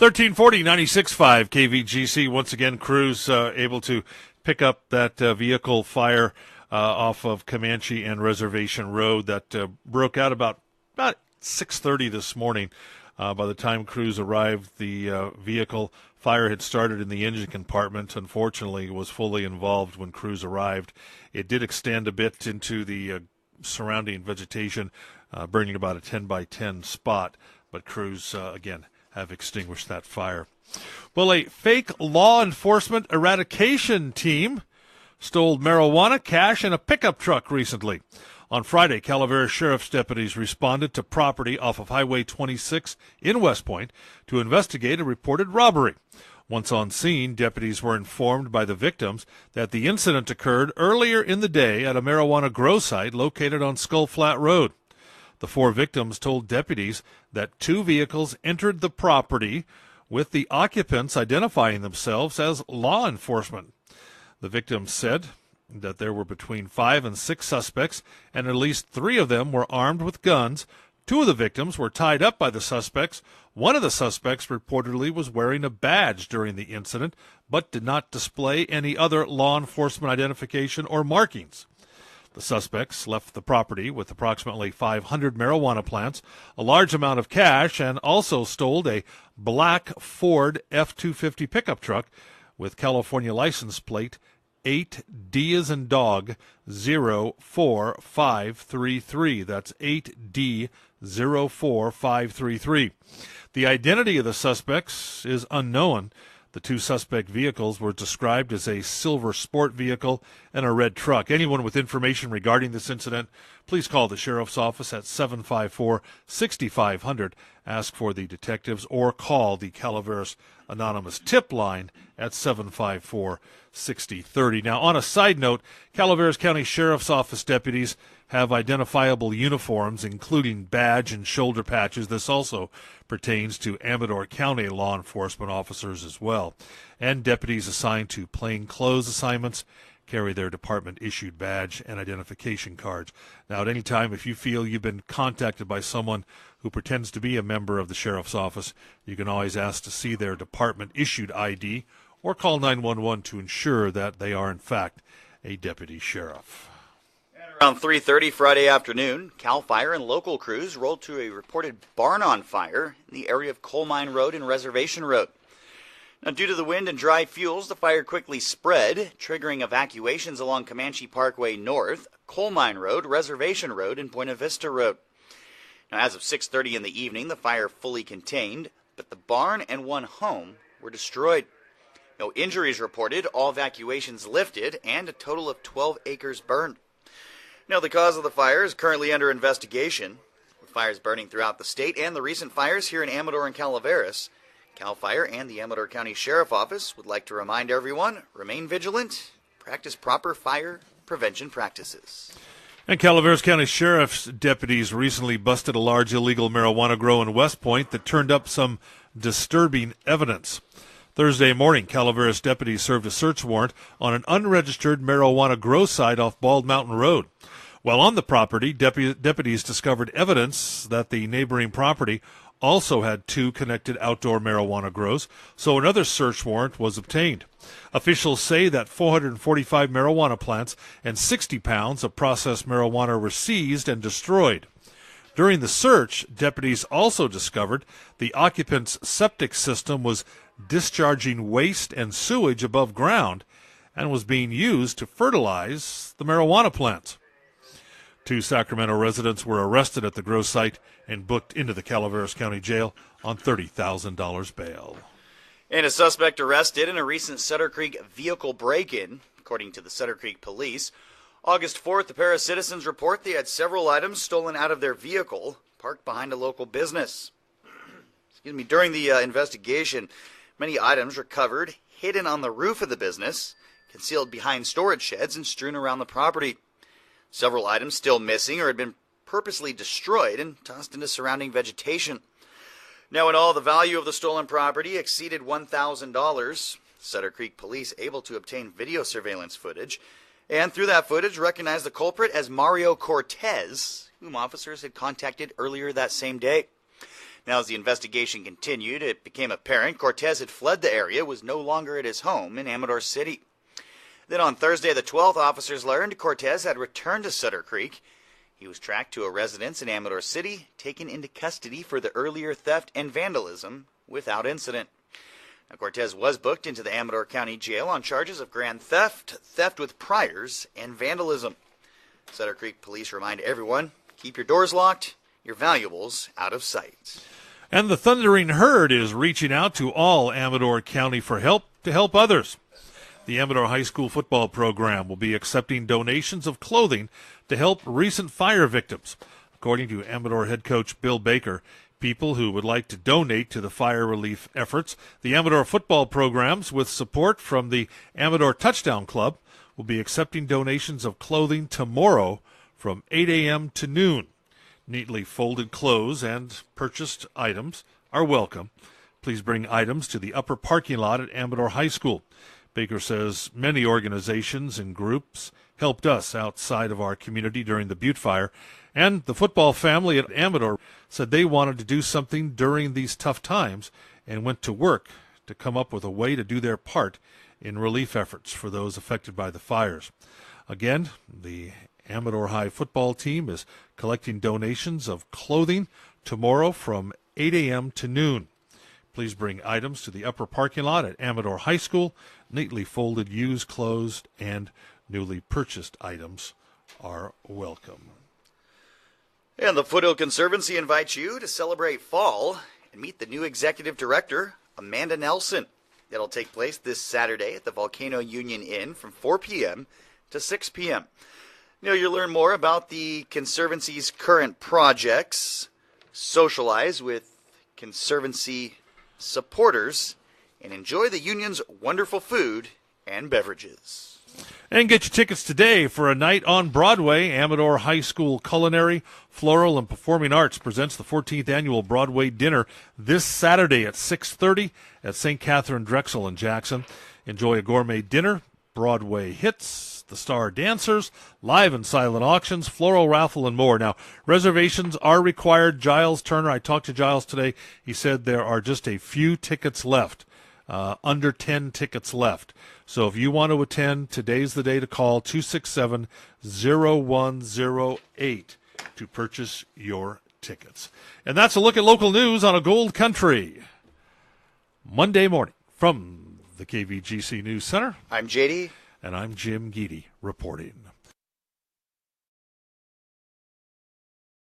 1340, 96.5 KVGC. Once again, crews able to pick up that vehicle fire off of Comanche and Reservation Road that broke out about 6:30 this morning. By the time crews arrived, the vehicle fire had started in the engine compartment. Unfortunately, was fully involved when crews arrived. It did extend a bit into the surrounding vegetation, burning about a 10 by 10 spot, but crews, again, have extinguished that fire. Well, a fake law enforcement eradication team stole marijuana, cash, and a pickup truck recently. On Friday, Calaveras Sheriff's deputies responded to property off of Highway 26 in West Point to investigate a reported robbery. Once on scene, deputies were informed by the victims that the incident occurred earlier in the day at a marijuana grow site located on Skull Flat Road. The four victims told deputies that two vehicles entered the property, with the occupants identifying themselves as law enforcement. The victims said that there were between 5 and 6 suspects, and at least 3 of them were armed with guns. 2 of the victims were tied up by the suspects. One of the suspects reportedly was wearing a badge during the incident, but did not display any other law enforcement identification or markings. The suspects left the property with approximately 500 marijuana plants, a large amount of cash, and also stole a black Ford F-250 pickup truck with California license plate 8D as in dog 04533. That's 8D 04533. The identity of the suspects is unknown. The 2 suspect vehicles were described as a silver sport vehicle and a red truck. Anyone with information regarding this incident, please call the Sheriff's Office at 754-6500. Ask for the detectives or call the Calaveras Anonymous Tip Line at 754-6030. Now, on a side note, Calaveras County Sheriff's Office deputies have identifiable uniforms, including badge and shoulder patches. This also pertains to Amador County law enforcement officers as well. And deputies assigned to plainclothes assignments carry their department-issued badge and identification cards. Now, at any time, if you feel you've been contacted by someone who pretends to be a member of the Sheriff's Office, you can always ask to see their department-issued ID or call 911 to ensure that they are, in fact, a deputy sheriff. Around 3:30 Friday afternoon, CAL FIRE and local crews rolled to a reported barn on fire in the area of Coal Mine Road and Reservation Road. Now, due to the wind and dry fuels, the fire quickly spread, triggering evacuations along Comanche Parkway North, Coal Mine Road, Reservation Road, and Buena Vista Road. Now, as of 6:30 in the evening, the fire fully contained, but the barn and one home were destroyed. No injuries reported, all evacuations lifted, and a total of 12 acres burned. Now, the cause of the fire is currently under investigation. With fires burning throughout the state and the recent fires here in Amador and Calaveras, CAL FIRE and the Amador County Sheriff Office would like to remind everyone, remain vigilant, practice proper fire prevention practices. And Calaveras County Sheriff's deputies recently busted a large illegal marijuana grow in West Point that turned up some disturbing evidence. Thursday morning, Calaveras deputies served a search warrant on an unregistered marijuana grow site off Bald Mountain Road. While on the property, deputies discovered evidence that the neighboring property also had 2 connected outdoor marijuana grows, so another search warrant was obtained. Officials say that 445 marijuana plants and 60 pounds of processed marijuana were seized and destroyed. During the search, deputies also discovered the occupant's septic system was discharging waste and sewage above ground and was being used to fertilize the marijuana plants. 2 Sacramento residents were arrested at the grow site and booked into the Calaveras County Jail on $30,000 bail. And a suspect arrested in a recent Sutter Creek vehicle break-in, according to the Sutter Creek Police. August 4th, a pair of citizens report they had several items stolen out of their vehicle parked behind a local business. During the investigation, many items recovered, hidden on the roof of the business, concealed behind storage sheds, and strewn around the property. Several items still missing or had been purposely destroyed and tossed into surrounding vegetation. Now, in all, the value of the stolen property exceeded $1,000. Sutter Creek Police able to obtain video surveillance footage, and through that footage recognized the culprit as Mario Cortez, whom officers had contacted earlier that same day. Now, as the investigation continued, it became apparent Cortez had fled the area, was no longer at his home in Amador City. Then on Thursday the 12th, officers learned Cortez had returned to Sutter Creek. He was tracked to a residence in Amador City, taken into custody for the earlier theft and vandalism without incident. Now, Cortez was booked into the Amador County Jail on charges of grand theft, theft with priors, and vandalism. Sutter Creek Police remind everyone, keep your doors locked, your valuables out of sight. And the Thundering Herd is reaching out to all Amador County for help to help others. The Amador High School football program will be accepting donations of clothing to help recent fire victims. According to Amador head coach Bill Baker, people who would like to donate to the fire relief efforts, the Amador football programs, with support from the Amador Touchdown Club, will be accepting donations of clothing tomorrow from 8 a.m. to noon. Neatly folded clothes and purchased items are welcome. Please bring items to the upper parking lot at Amador High School. Baker says many organizations and groups helped us outside of our community during the Butte fire, and the football family at Amador said they wanted to do something during these tough times and went to work to come up with a way to do their part in relief efforts for those affected by the fires. Again, the Amador High football team is collecting donations of clothing tomorrow from 8 a.m. to noon. Please bring items to the upper parking lot at Amador High School. Neatly folded used clothes and newly purchased items are welcome. And the Foothill Conservancy invites you to celebrate fall and meet the new executive director, Amanda Nelson. That'll take place this Saturday at the Volcano Union Inn from 4 p.m. to 6 p.m. You'll learn more about the Conservancy's current projects, socialize with Conservancy supporters, and enjoy the union's wonderful food and beverages. And get your tickets today for a night on Broadway. Amador High School Culinary, Floral, and Performing Arts presents the 14th Annual Broadway Dinner this Saturday at 6:30 at St. Catherine Drexel in Jackson. Enjoy a gourmet dinner, Broadway hits, the star dancers, live and silent auctions, floral raffle, and more. Now, reservations are required. Giles Turner, I talked to Giles today. He said there are just a few tickets left, under 10 tickets left. So if you want to attend, today's the day to call 267-0108 to purchase your tickets. And that's a look at local news on a Gold Country Monday morning from the KVGC News Center. I'm JD. And I'm Jim Geedy reporting.